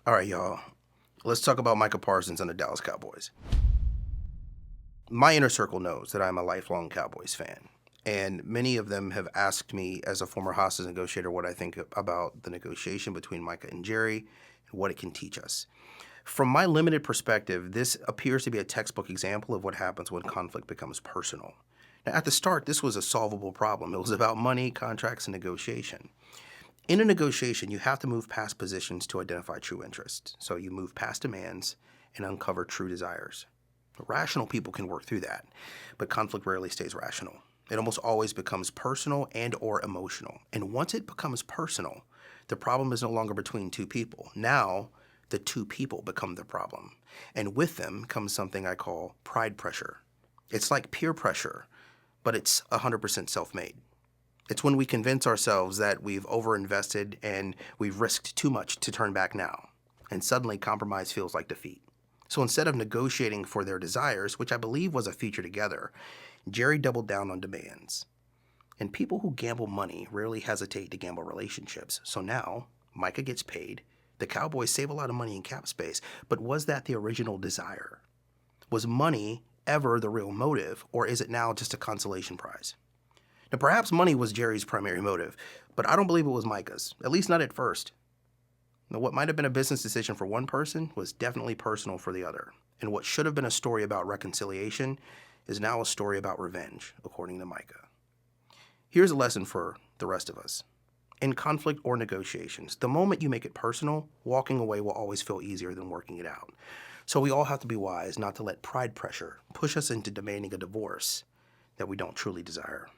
All right, y'all. Let's talk about Micah Parsons and the Dallas Cowboys. My inner circle knows that I'm a lifelong Cowboys fan, and many of them have asked me, as a former hostage negotiator, what I think about the negotiation between Micah and Jerry and what it can teach us. From my limited perspective, this appears to be a textbook example of what happens when conflict becomes personal. Now, at the start, this was a solvable problem. It was about money, contracts, and negotiation. In a negotiation, you have to move past positions to identify true interests. So you move past demands and uncover true desires. Rational people can work through that, but conflict rarely stays rational. It almost always becomes personal and or emotional. And once it becomes personal, the problem is no longer between two people. Now, the two people become the problem. And with them comes something I call pride pressure. It's like peer pressure, but it's 100% self-made. It's when we convince ourselves that we've overinvested and we've risked too much to turn back now. And suddenly compromise feels like defeat. So instead of negotiating for their desires, which I believe was a future together, Jerry doubled down on demands. And people who gamble money rarely hesitate to gamble relationships. So now, Micah gets paid. The Cowboys save a lot of money in cap space. But was that the original desire? Was money ever the real motive, or is it now just a consolation prize? Now, perhaps money was Jerry's primary motive, but I don't believe it was Micah's, at least not at first. Now, what might have been a business decision for one person was definitely personal for the other. And what should have been a story about reconciliation is now a story about revenge, according to Micah. Here's a lesson for the rest of us. In conflict or negotiations, the moment you make it personal, walking away will always feel easier than working it out. So we all have to be wise not to let pride pressure push us into demanding a divorce that we don't truly desire.